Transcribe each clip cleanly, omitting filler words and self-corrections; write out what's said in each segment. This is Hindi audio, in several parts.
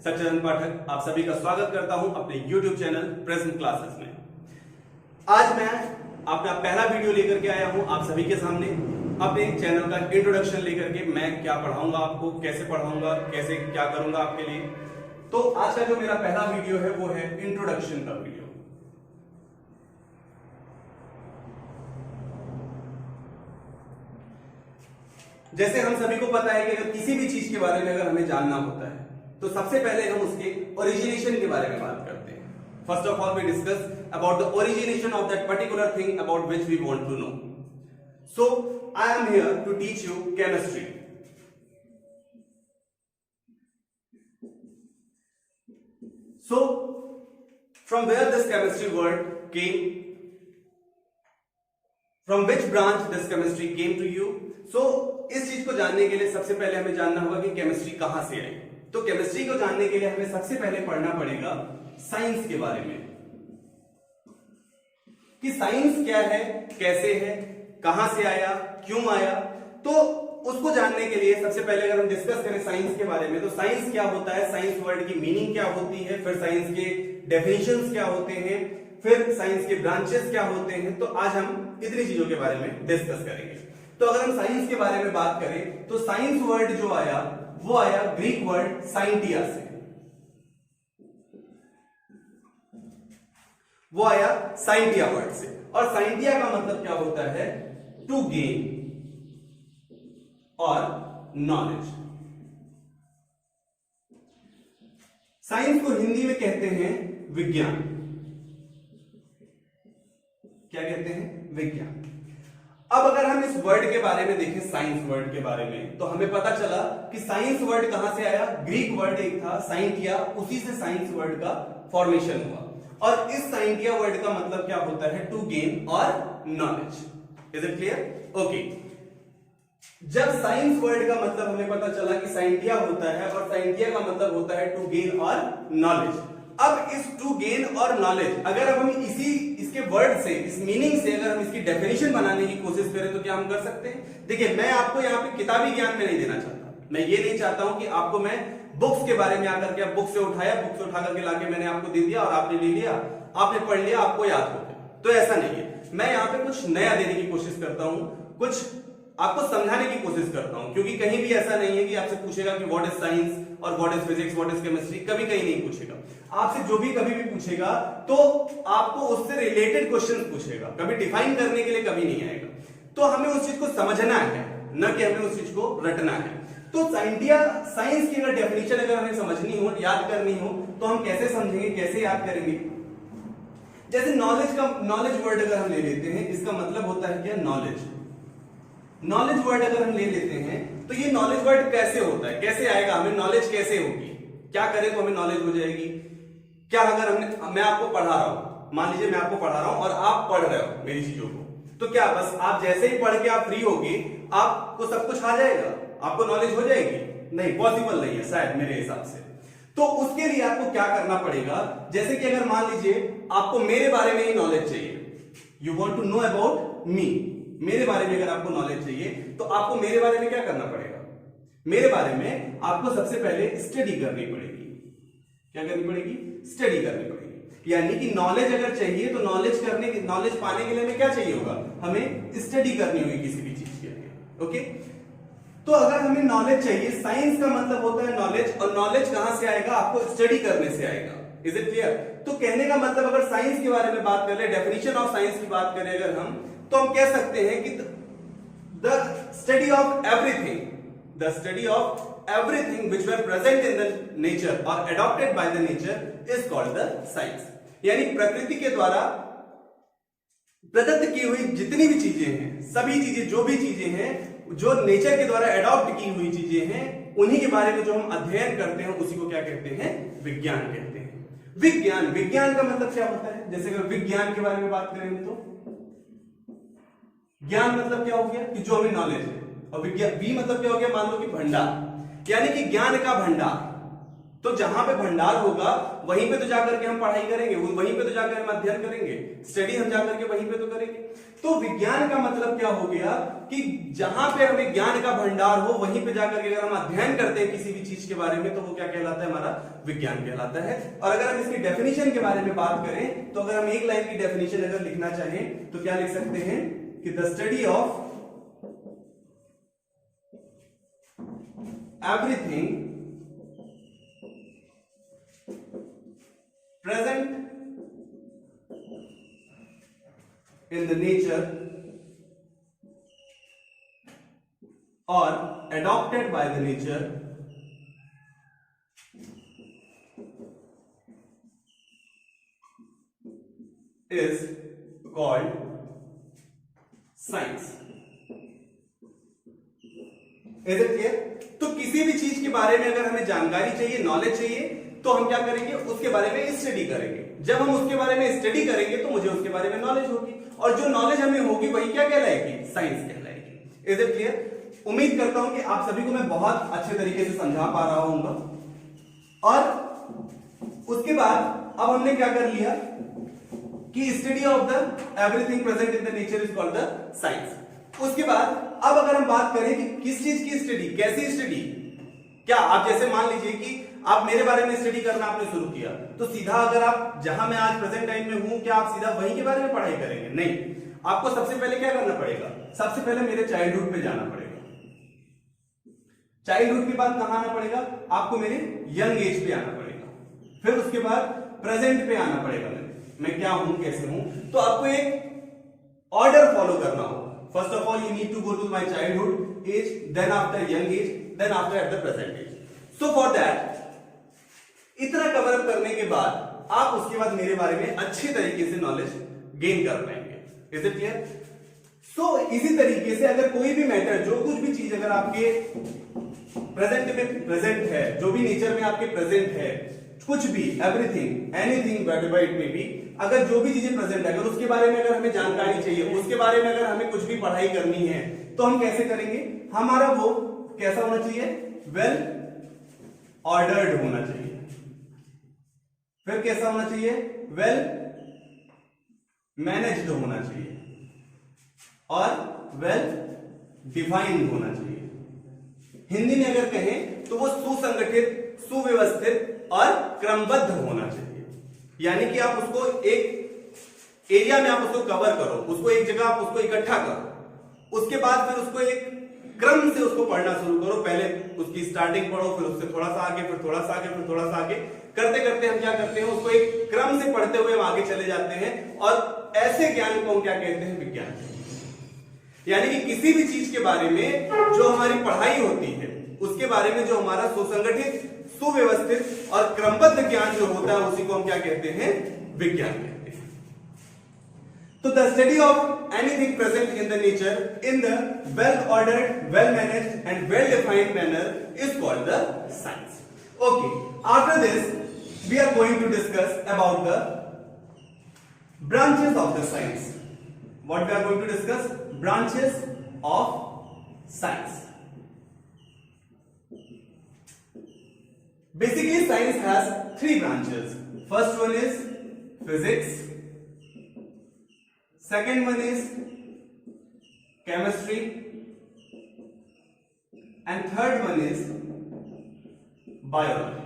सच्चरण पाठक आप सभी का स्वागत करता हूं अपने YouTube चैनल प्रेजेंट क्लासेस में। आज मैं अपना पहला वीडियो लेकर के आया हूं आप सभी के सामने। अपने चैनल का इंट्रोडक्शन लेकर के मैं क्या पढ़ाऊंगा आपको, कैसे पढ़ाऊंगा, कैसे क्या करूंगा आपके लिए। तो आज का जो मेरा पहला वीडियो है वो है इंट्रोडक्शन का वीडियो। जैसे हम सभी को पता है कि अगर किसी भी चीज के बारे में अगर हमें जानना होता है तो सबसे पहले हम उसके ओरिजिनेशन के बारे में बात करते हैं। First of all we discuss about the origination of that particular thing about which we want to know. So I am here to teach you chemistry. So from where this chemistry word came, from which branch this chemistry came to you? So इस चीज को जानने के लिए सबसे पहले हमें जानना होगा कि केमिस्ट्री कहां से आई। तो केमिस्ट्री को जानने के लिए हमें सबसे पहले पढ़ना पड़ेगा साइंस के बारे में, कि साइंस क्या है, कैसे है, कहां से आया, क्यों आया। तो उसको जानने के लिए सबसे पहले अगर हम डिस्कस करें साइंस के बारे में, तो साइंस क्या होता है, साइंस वर्ड की मीनिंग क्या होती है, फिर साइंस के डेफिनेशंस क्या होते हैं, फिर साइंस के ब्रांचेस क्या होते हैं। तो आज हम इतनी चीजों के बारे में डिस्कस करेंगे। तो अगर हम साइंस के बारे में बात करें तो साइंस वर्ड जो आया वो आया ग्रीक वर्ड साइंटिया से। वो आया साइंटिया वर्ड से, और साइंटिया का मतलब क्या होता है, टू गेन और नॉलेज। साइंस को हिंदी में कहते हैं विज्ञान। क्या कहते हैं, विज्ञान। अब अगर हम इस वर्ड के बारे में देखें, साइंस वर्ड के बारे में, तो हमें पता चला कि साइंस वर्ड कहां से आया, ग्रीक वर्ड एक था साइंटिया, उसी से साइंस वर्ड का फॉर्मेशन हुआ। और इस साइंटिया वर्ड का मतलब क्या होता है, टू गेन और knowledge. Is it clear? Okay. जब साइंस वर्ड का मतलब हमें पता चला कि साइंटिया होता है और साइंटिया का मतलब होता है टू गेन और नॉलेज। अब इस टू गेन और नॉलेज अगर अब हम इसके वर्ड से, इस मीनिंग से अगर हम इसकी डेफिनेशन बनाने की कोशिश करें तो क्या हम कर सकते हैं। देखिए, मैं आपको यहाँ पे किताबी ज्ञान में नहीं देना चाहता। मैं ये नहीं चाहता हूं कि आपको मैं बुक्स के बारे में आकर के आप बुक से उठाया, बुक से उठा करके लाके मैंने आपको दे दिया और आपने ले लिया, आपने पढ़ लिया, आपको याद हो गया। तो ऐसा नहीं है। मैं यहाँ पे कुछ नया देने की कोशिश करता हूं, कुछ आपको समझाने की कोशिश करता हूं, क्योंकि कहीं भी ऐसा नहीं है कि आपसे पूछेगा कि व्हाट इज साइंस और what is physics, what is chemistry, कभी कहीं नहीं पूछेगा। आपसे जो भी कभी भी पूछेगा तो आपको उससे रिलेटेड क्वेश्चन पूछेगा, कभी डिफाइन करने के लिए कभी नहीं आएगा। तो हमें उस चीज को समझना है, न कि हमें उस चीज को रटना है। तो साइंस की अगर डेफिनेशन अगर हमें समझनी हो, याद करनी हो, तो हम कैसे समझेंगे, कैसे याद करेंगे। जैसे नॉलेज वर्ड अगर हम ले लेते हैं, इसका मतलब होता है क्या, नॉलेज। नॉलेज वर्ड अगर हम ले लेते हैं तो ये नॉलेज वर्ड कैसे होता है, कैसे आएगा, हमें नॉलेज कैसे होगी, क्या करें तो हमें नॉलेज हो जाएगी। क्या अगर मैं आपको पढ़ा रहा हूं, मान लीजिए मैं आपको पढ़ा रहा हूं और आप पढ़ रहे हो मेरी चीजों को, तो क्या बस आप जैसे ही पढ़ के आप फ्री होगे आपको सब कुछ आ जाएगा, आपको नॉलेज हो जाएगी? नहीं, पॉसिबल नहीं है शायद मेरे हिसाब से। तो उसके लिए आपको क्या करना पड़ेगा, जैसे कि अगर मान लीजिए आपको मेरे बारे में ही नॉलेज चाहिए, you want to know about me, मेरे बारे में अगर आपको नॉलेज चाहिए तो आपको मेरे बारे में क्या करना पड़ेगा, मेरे बारे में आपको सबसे पहले स्टडी करनी पड़ेगी। क्या करनी पड़ेगी, स्टडी करनी पड़ेगी। यानी कि नॉलेज अगर चाहिए तो नॉलेज पाने के लिए हमें क्या चाहिए होगा, हमें स्टडी करनी होगी किसी भी चीज के लिए। ओके। तो अगर हमें नॉलेज चाहिए, साइंस का मतलब होता है नॉलेज, और नॉलेज कहां से आएगा, आपको स्टडी करने से आएगा। Is it clear? तो कहने का मतलब अगर साइंस के बारे में बात कर ले, डेफिनेशन ऑफ साइंस की बात करें अगर हम, तो हम कह सकते हैं कि the study of everything, the study of everything which were present in the nature or adopted by the nature is called the science। यानी प्रकृति के द्वारा प्रदत्त की हुई जितनी भी चीजें हैं, सभी चीजें, जो भी चीजें हैं, जो नेचर के द्वारा अडॉप्ट की हुई चीजें हैं, उन्हीं के बारे में जो हम अध्ययन करते हैं उसी को क्या कहते हैं, विज्ञान कहते हैं। विज्ञान का मतलब क्या होता है, जैसे अगर विज्ञान के बारे में बात करें तो ज्ञान मतलब क्या हो गया कि जो हमें नॉलेज है, और विज्ञान, वी मतलब क्या हो गया, मान लो कि भंडार, यानी कि ज्ञान का भंडार। तो जहां पे भंडार होगा वहीं पे तो जाकर के हम पढ़ाई करेंगे, वहीं पे तो जाकर हम अध्ययन करेंगे, स्टडी हम जाकर के वहीं पे तो करेंगे। तो विज्ञान का मतलब क्या हो गया कि जहां पे हमें ज्ञान का भंडार हो वहीं पे जाकर के अगर हम अध्ययन करते हैं किसी भी चीज के बारे में तो वो क्या कहलाता है, हमारा विज्ञान कहलाता है। और अगर हम इसकी डेफिनेशन के बारे में बात करें तो अगर हम एक लाइन की डेफिनेशन अगर लिखना चाहें तो क्या लिख सकते हैं कि the study of everything present in the nature or adopted by the nature is called science. Is it clear? तो किसी भी चीज के बारे में अगर हमें जानकारी चाहिए, नॉलेज चाहिए तो हम क्या करेंगे, उसके बारे में स्टडी करेंगे। जब हम उसके बारे में स्टडी करेंगे तो मुझे उसके बारे में नॉलेज होगी और जो नॉलेज हमें होगी वही क्या कहलाएगी, साइंस कहलाएगी। Is it clear? उम्मीद करता हूं कि आप सभी को मैं बहुत अच्छे तरीके से समझा पा रहा हूंगा। और उसके बाद अब हमने क्या कर लिया कि study of the everything present in the nature is called the science. उसके बाद अब अगर हम बात करें कि किस चीज की स्टडी, कैसी स्टडी, क्या आप जैसे मान लीजिए कि आप मेरे बारे में स्टडी करना आपने शुरू किया तो सीधा अगर आप जहां मैं आज प्रेजेंट टाइम में हूं क्या आप सीधा वहीं के बारे में पढ़ाई करेंगे? नहीं, आपको सबसे पहले क्या करना पड़ेगा, सबसे पहले मेरे चाइल्डहुड पे जाना पड़ेगा। चाइल्डहुड के बाद कहां आना पड़ेगा, आपको मेरे यंग एज पे आना पड़ेगा, फिर उसके बाद प्रेजेंट पे आना पड़ेगा, मैं क्या हूं, कैसे हूं। तो आपको एक ऑर्डर फॉलो करना होगा। First of all you need to go to my childhood age, then after young age, then after at the present age. So for that इतना कवर अप करने के बाद आप उसके बाद मेरे बारे में अच्छी तरीके से नॉलेज गेन कर पाएंगे। Is it clear? सो इसी तरीके से अगर कोई भी मैटर, जो कुछ भी चीज अगर आपके प्रेजेंट में प्रेजेंट है, जो भी नेचर में आपके प्रेजेंट है, कुछ भी, everything, anything whatever it may be, अगर जो भी चीजें प्रेजेंट है अगर उसके बारे में अगर हमें जानकारी चाहिए, उसके बारे में अगर हमें कुछ भी पढ़ाई करनी है तो हम कैसे करेंगे, हमारा वो कैसा होना चाहिए, वेल ऑर्डर्ड होना चाहिए। फिर कैसा होना चाहिए, वेल मैनेज्ड होना चाहिए और वेल डिफाइंड होना चाहिए। हिंदी में अगर कहें तो वो सुसंगठित, सुव्यवस्थित और क्रमबद्ध होना चाहिए। यानी कि आप उसको एक एरिया में आप उसको कवर करो, उसको एक जगह आप उसको इकट्ठा करो, उसके बाद फिर उसको एक क्रम से उसको पढ़ना शुरू करो। पहले उसकी स्टार्टिंग पढ़ो, फिर उससे थोड़ा सा आगे, फिर थोड़ा सा आगे, फिर थोड़ा सा आगे, करते करते हम क्या करते हैं, उसको एक क्रम से पढ़ते हुए हम आगे चले जाते हैं। और ऐसे ज्ञान को हम क्या कहते हैं, विज्ञान। यानी कि किसी भी चीज के बारे में जो हमारी पढ़ाई होती है उसके बारे में जो हमारा सुसंगठित, सुव्यवस्थित और क्रमबद्ध ज्ञान जो होता है उसी को हम क्या कहते हैं, विज्ञान कहते हैं। तो the study of anything present in the nature in the well ordered, well managed and well defined manner is called the science. Okay, after this we are going to discuss about the branches of the science. What we are going to discuss? Branches of science. Basically science has three branches. First one is physics, second one is chemistry, and third one is biology.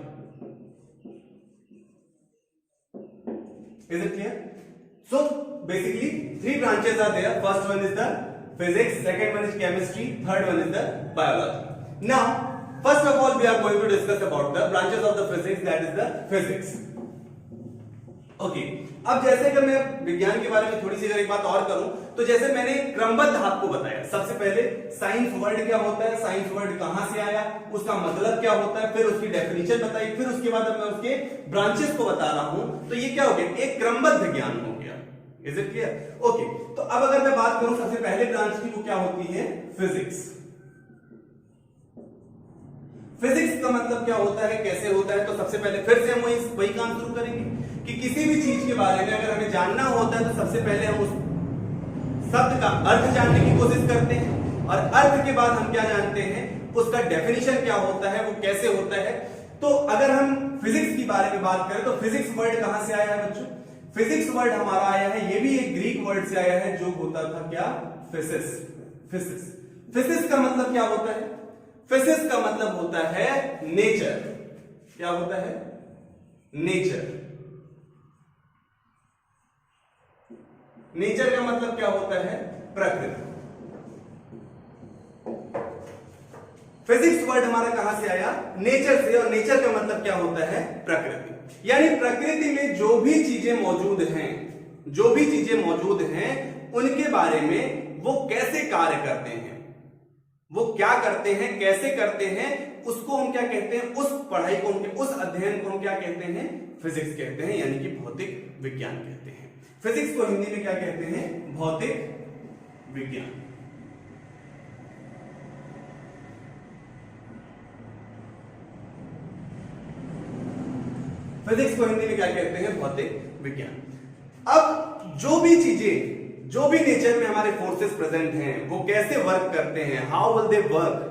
Is it clear? So basically three branches are there. First one is the physics, second one is chemistry, third one is the biology. Now first of all we are going to discuss about the branches of the physics, that is the physics. Okay, अब जैसे कि मैं विज्ञान के बारे में थोड़ी सी अगर एक बात और करूं तो जैसे मैंने क्रमबद्ध आपको बताया, सबसे पहले साइंस वर्ड क्या होता है, साइंस वर्ड कहां से आया, उसका मतलब क्या होता है, फिर उसकी डेफिनेशन बताई, फिर उसके बाद मैं उसके ब्रांचेस को बता रहा हूं। तो ये क्या हो गया, एक क्रमबद्ध ज्ञान हो गया। Is it clear? ओके, तो अब अगर मैं बात करूं सबसे पहले ब्रांच की, वो क्या होती है, फिजिक्स। फिजिक्स का मतलब क्या होता है, कैसे होता है, तो सबसे पहले फिर से हम वही काम शुरू करेंगे कि किसी भी चीज के बारे में अगर हमें जानना होता है तो सबसे पहले हम उस शब्द का अर्थ जानने की कोशिश करते हैं और अर्थ के बाद हम क्या जानते हैं, उसका डेफिनेशन क्या होता है, वो कैसे होता है, तो अगर हम फिजिक्स की बारे में बात करें तो फिजिक्स वर्ड कहां से आया है बच्चों? फिजिक्स वर्ड हमारा आया है, ये भी एक ग्रीक वर्ड से आया है जो होता था क्या? फिसिस। फिसिस, फिसिस का मतलब क्या होता है? फिजिक्स का मतलब होता है नेचर। क्या होता है? नेचर। नेचर का मतलब क्या होता है? प्रकृति। फिजिक्स वर्ड हमारा कहां से आया? नेचर से, और नेचर का मतलब क्या होता है? प्रकृति। यानी प्रकृति में जो भी चीजें मौजूद हैं, जो भी चीजें मौजूद हैं उनके बारे में वो कैसे कार्य करते हैं, वो क्या करते हैं, कैसे करते हैं, उसको हम क्या कहते हैं? उस पढ़ाई को, उस अध्ययन को हम क्या कहते हैं? फिजिक्स कहते हैं, यानी कि भौतिक विज्ञान कहते हैं। फिजिक्स को हिंदी में क्या कहते हैं? भौतिक विज्ञान। फिजिक्स को हिंदी में क्या कहते हैं? भौतिक विज्ञान। अब जो भी चीजें, जो भी नेचर में हमारे फोर्सेस प्रेजेंट हैं, वो कैसे वर्क करते हैं, how will they work,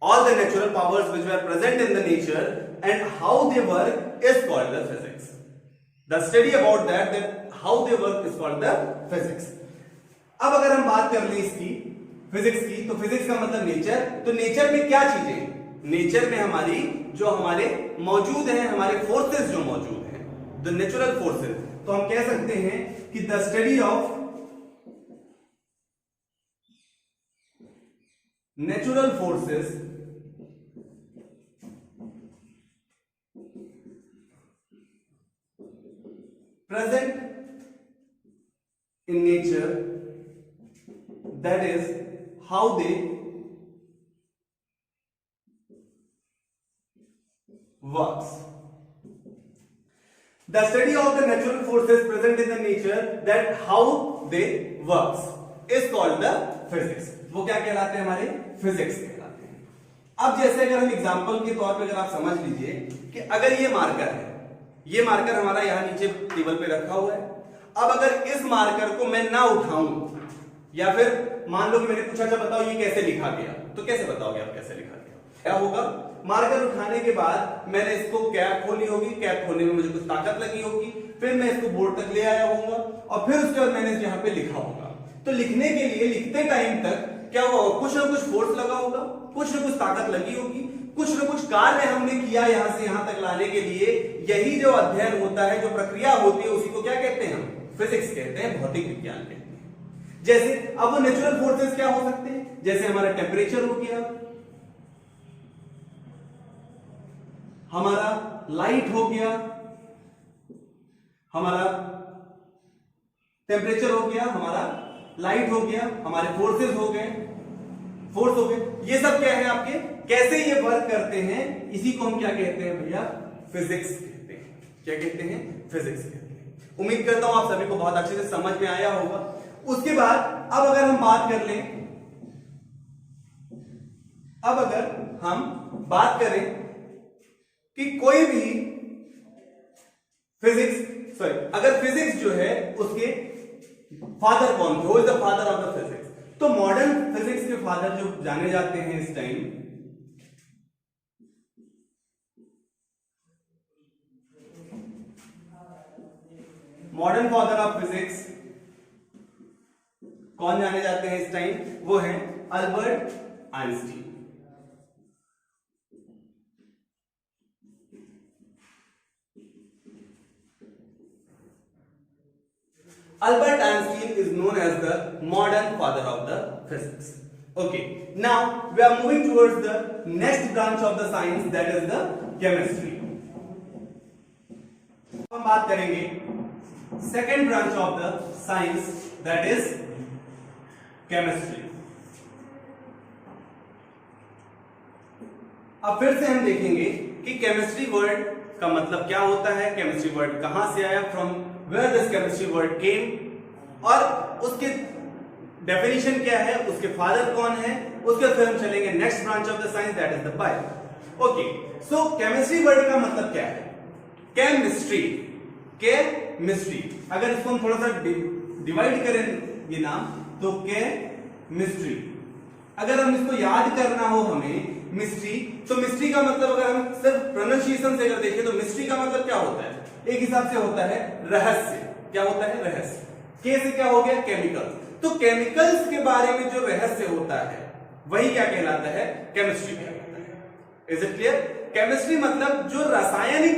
all the natural powers which were present in the nature and how they work is called the physics. The study about that how they work is called the physics. अब अगर हम बात कर लें इसकी, फिजिक्स की, तो फिजिक्स का मतलब नेचर। तो नेचर में क्या चीजें? नेचर में हमारी जो हमारे मौजूद हैं, हमारे फोर्सेस जो मौजूद हैं, द नेचुरल फोर्सेस, तो हम कह सकते हैं कि the study of natural forces present in nature, that is how they works. The study of the natural forces present in the nature, that how they works is called the physics. वो क्या कहलाते हैं? हमारे फिजिक्स कहलाते हैं। अब जैसे अगर हम एग्जांपल के तौर पे अगर आप समझ लीजिए कि अगर ये मार्कर है, ये मार्कर हमारा यहां नीचे टेबल पे रखा हुआ है। अब अगर इस मार्कर को मैं ना उठाऊं, या फिर मान लो कि मैंने पूछा था बताओ ये कैसे लिखा गया, तो कैसे बताओगे आप कैसे लिखा गया? क्या होगा? मार्कर उठाने के बाद मैंने इसको कैप खोली होगी, कैप खोलने में मुझे कुछ ताकत लगी होगी, फिर मैं इसको बोर्ड तक ले आया होऊंगा और फिर उसके बाद मैंने यहाँ पे लिखा होगा। तो लिखने के लिए, लिखते टाइम तक क्या हुआ? कुछ ना कुछ फोर्स लगा होगा, कुछ ना कुछ ताकत लगी होगी, कुछ न कुछ कार्य हमने किया यहां से यहां तक लाने के लिए। यही जो अध्ययन होता है, जो प्रक्रिया होती है, उसी को क्या कहते हैं? हम फिजिक्स कहते हैं, भौतिक विज्ञान कहते हैं। जैसे अब वो नेचुरल फोर्सेस क्या हो सकते हैं? जैसे हमारा टेम्परेचर हो गया, हमारा लाइट हो गया, हमारा टेम्परेचर हो गया, हमारा लाइट हो गया, हमारे फोर्सेस हो गए, फोर्स हो गए। ये सब क्या है आपके? कैसे ये वर्क करते हैं, इसी को हम क्या कहते हैं भैया? फिजिक्स कहते हैं। क्या कहते हैं? फिजिक्स कहते हैं। उम्मीद करता हूं आप सभी को बहुत अच्छे से समझ में आया होगा। उसके बाद अब अगर हम बात कर लें, अब अगर हम बात करें कि कोई भी फिजिक्स, अगर फिजिक्स जो है उसके फादर कौन थे? Who is the father of the physics? तो मॉडर्न फिजिक्स के फादर जो जाने जाते हैं इस time, modern father of physics कौन जाने जाते हैं इस टाइम? वो है Albert Einstein. Albert Einstein is known as the modern father of the physics. Okay, now we are moving towards the next branch of the science, that is the chemistry. हम बात करेंगे second branch of the science, that is chemistry. अब फिर से हम देखेंगे कि केमिस्ट्री वर्ड का मतलब क्या होता है, केमिस्ट्री वर्ड कहां से आया, from where this chemistry word came, और उसके डेफिनेशन क्या है, उसके फादर कौन है। उसके फिर हम चलेंगे next branch of the science, that is the bio. Okay, so chemistry word का मतलब क्या है? Chemistry, chemistry. अगर इसको हम थोड़ा सा डिवाइड करें ये नाम, तो केमिस्ट्री। अगर हम इसको याद करना हो हमें, मिस्ट्री। तो मिस्ट्री का मतलब अगर हम सिर्फ प्रोनाउंसिएशन से अगर देखें तो मिस्ट्री का मतलब क्या होता है, एक हिसाब से होता है रहस्य। क्या होता है, रहस्य। के से क्या हो गया, केमिकल। तो केमिकल्स के बारे में जो रहस्य होता है वही क्या कहलाता है, केमिस्ट्री कहलाता है। Is it clear? केमिस्ट्री मतलब जो रासायनिक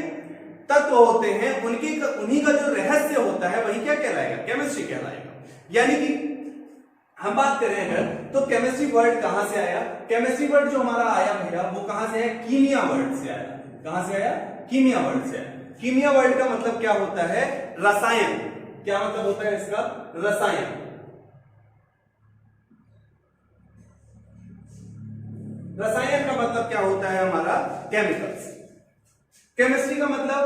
तत्व होते हैं उन्हीं का जो रहस्य होता है वही क्या कहलाएगा, केमिस्ट्री कहलाएगा। यानी कि हम बात करें अगर तो केमिस्ट्री वर्ड कहां से आया, केमिस्ट्री वर्ड जो हमारा आया भैया वो कहां से आया, कीमिया वर्ड से आया। कहां से आया, कीमिया वर्ड से आया। कीमिया वर्ड का मतलब क्या होता है, रसायन। क्या मतलब होता है इसका, रसायन। रसायन का मतलब क्या होता है हमारा, केमिकल्स। केमिस्ट्री का मतलब,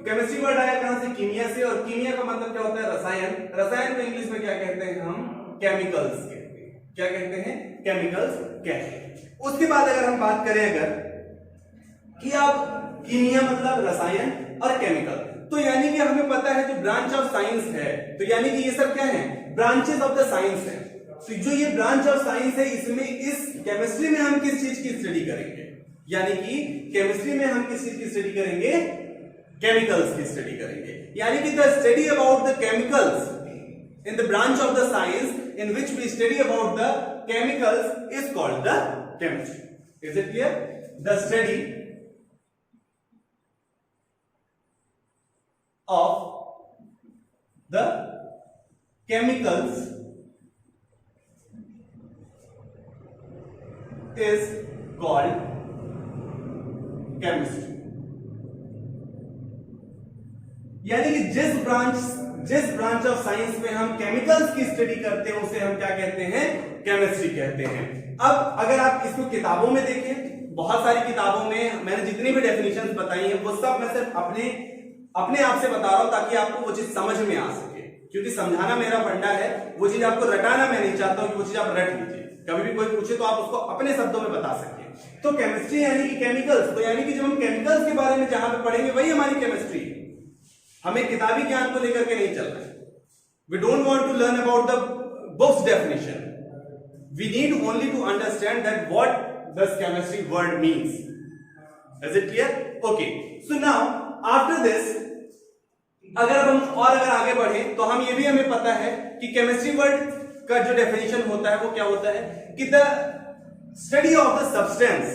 केमिस्ट्री वर्ड आया कहां से, कीमिया से, और कीमिया का मतलब क्या होता है, रसायन। रसायन को इंग्लिश में क्या कहते हैं हम, केमिकल्स कहते हैं। क्या कहते हैं, केमिकल्स कहते हैं। उसके बाद अगर हम बात करें अगर कि अब कीमिया मतलब रसायन और केमिकल, तो यानी कि हमें पता है जो ब्रांच ऑफ साइंस है, तो यानी कि ये सब क्या है, ब्रांचेस ऑफ द साइंस है। तो जो ये ब्रांच ऑफ साइंस है इसमें, इस केमिस्ट्री में हम किस चीज की स्टडी करेंगे, यानी कि केमिस्ट्री में हम किस चीज की स्टडी करेंगे, केमिकल्स की स्टडी करेंगे। यानी कि the study about the chemicals in the branch of the science in which we study about the chemicals is called the chemistry. Is it clear? The study of the chemicals is called chemistry. यानी कि जिस ब्रांच ऑफ साइंस में हम केमिकल्स की स्टडी करते हैं उसे हम क्या कहते हैं, केमिस्ट्री कहते हैं। अब अगर आप इसको किताबों में देखें, बहुत सारी किताबों में मैंने जितनी भी डेफिनेशंस बताई हैं वो सब मैं सिर्फ अपने आप से बता रहा हूं ताकि आपको वो चीज समझ में आ सके, क्योंकि समझाना मेरा फंडा है, वो चीज आपको रटाना मैं नहीं चाहता हूं कि वो चीज आप रट लीजिए। कभी भी कोई पूछे तो आप उसको अपने शब्दों में बता सके। तो केमिस्ट्री यानी कि केमिकल्स, तो यानी कि जब हम केमिकल्स के बारे में जहां पे पढ़ेंगे वही हमारी केमिस्ट्री है। हमें किताबी ज्ञान को लेकर के नहीं चलना है। We don't want to learn about the book's definition. We need only to understand that what does chemistry word means. Is it clear? Okay. So now after this, अगर आगे बढ़े तो हम ये भी हमें पता है कि केमिस्ट्री वर्ड का जो डेफिनेशन होता है वो क्या होता है कि the study of the substance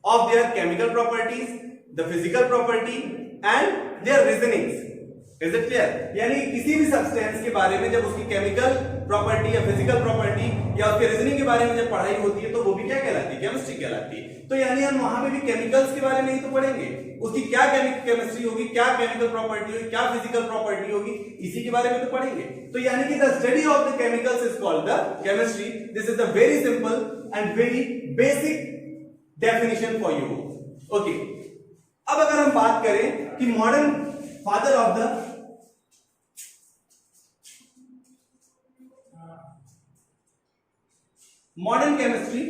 of their chemical properties, the physical property and their reasonings. Is it clear? यानी किसी भी सब्सटेंस के बारे में जब उसकी केमिकल प्रॉपर्टी या फिजिकल प्रॉपर्टी या उसके रीजनिंग के बारे में जब पढ़ाई होती है तो वो भी क्या कहलाती है, केमिस्ट्री कहलाती है। तो यानी हम वहां पे भी केमिकल्स के बारे में ही तो पढ़ेंगे, उसकी क्या केमिस्ट्री होगी, क्या केमिकल प्रॉपर्टी होगी, क्या फिजिकल प्रॉपर्टी होगी, इसी के बारे में तो पढ़ेंगे। तो यानी कि the study of the chemicals is called the chemistry. This is the very simple and very basic definition for you. Okay, अब अगर हम बात करें कि modern father of the modern chemistry,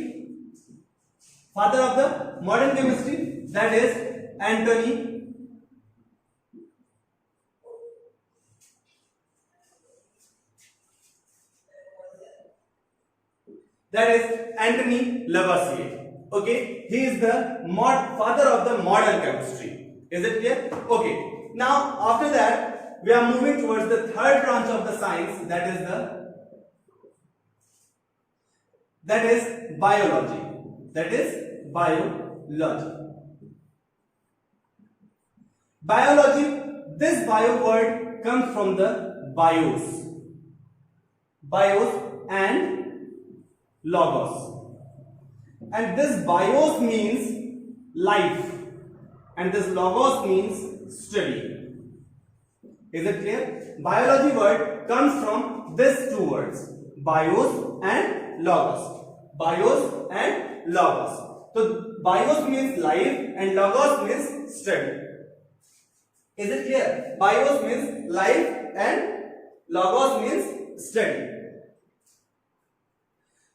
father of the modern chemistry, that is Antony Lavoisier. Okay, he is the father of the modern chemistry. Is it clear? Okay, now after that we are moving towards the third branch of the science, that is biology. Biology, this bio word comes from the bios and logos, and this bios means life and this logos means study. Is it clear? Biology word comes from these two words, bios and logos. So bios means life and logos means study. Is it clear? Bios means life and logos means study.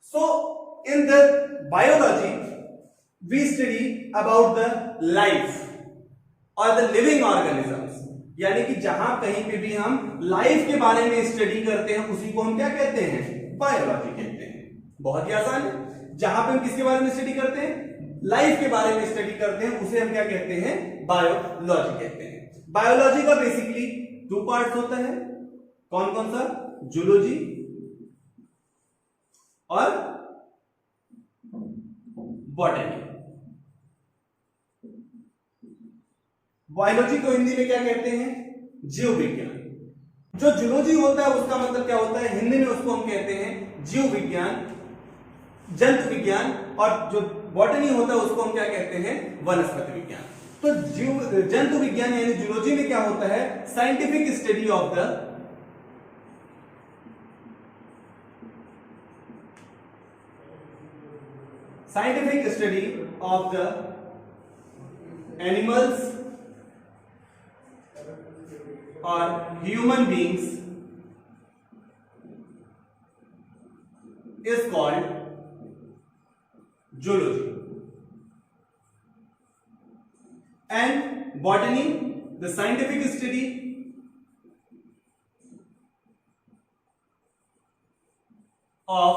So in the biology we study about the life or the living organisms. यानी कि जहां कहीं पे भी हम लाइफ के बारे में स्टडी करते हैं उसी को हम क्या कहते हैं, बायोलॉजी कहते हैं। बहुत ही आसान है। जहां पे हम किसके बारे में स्टडी करते हैं, लाइफ के बारे में स्टडी करते हैं उसे हम क्या कहते हैं, बायोलॉजी कहते हैं। बायोलॉजी का बेसिकली 2 पार्ट्स होता है, कौन कौन सा, जूलॉजी और बॉटनी। बायोलॉजी को हिंदी में क्या कहते हैं, जीव विज्ञान। जो जूलॉजी होता है उसका मतलब क्या होता है, हिंदी में उसको हम कहते हैं जीव विज्ञान, जंतु विज्ञान, और जो बॉटनी होता है उसको हम क्या कहते हैं, वनस्पति विज्ञान। तो जीव जंतु विज्ञान यानी जूलॉजी में क्या होता है, scientific study of the animals और human beings is called zoology, and botany, the scientific study of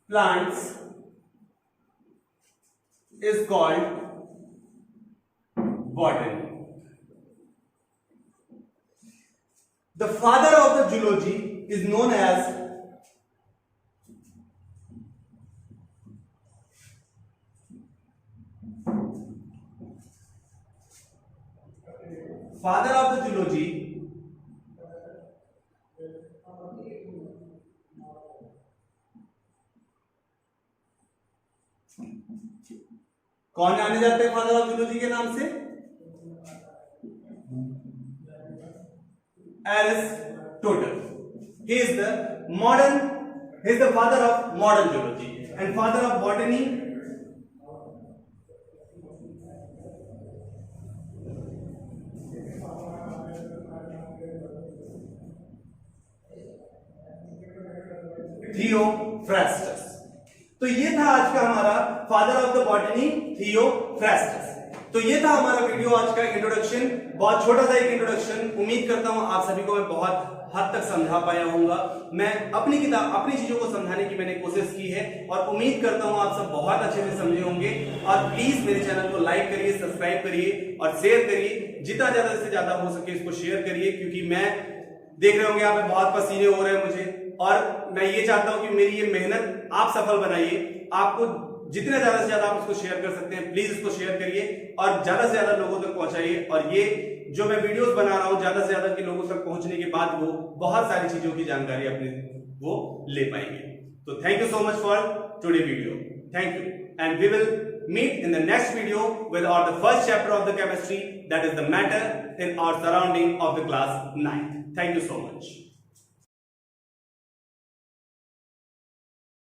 plants is called botany. The father of the zoology is known as father of the zoology कौन जाने जाते हैं फादर ऑफ जूलॉजी के नाम से, Aristotle. he is the father of modern zoology, and father of botany Theophrastus. तो ये था आज का हमारा father of the botany, Theophrastus. तो ये था हमारा वीडियो आज का इंट्रोडक्शन, बहुत छोटा सा एक इंट्रोडक्शन। उम्मीद करता हूं आप सभी को मैं बहुत हद तक समझा पाया होऊंगा। मैं अपनी चीजों को समझाने की मैंने कोशिश की है और उम्मीद करता हूं आप सब बहुत अच्छे से समझे होंगे। और प्लीज मेरे चैनल को लाइक करिए, सब्सक्राइब करिए और शेयर करिए, जितना ज्यादा से ज्यादा हो सके इसको शेयर करिए, क्योंकि मैं देख रहे होंगे यहाँ पे बहुत पसीने हो रहे हैं मुझे, और मैं ये चाहता हूं कि मेरी ये मेहनत आप सफल बनाइए। आपको जितने ज्यादा से ज्यादा आप इसको शेयर कर सकते हैं, प्लीज इसको शेयर करिए और ज्यादा से ज्यादा लोगों तक पहुंचाइए। और ये जो मैं वीडियोस बना रहा हूं ज्यादा से ज्यादा के लोगों तक पहुंचने के बाद वो बहुत सारी चीजों की जानकारी अपने वो ले पाएंगे। तो thank you so much for today video, thank you, and we will meet in the next video with our the first chapter of the chemistry, that is the matter in our surrounding of the class 9th. Thank you so much.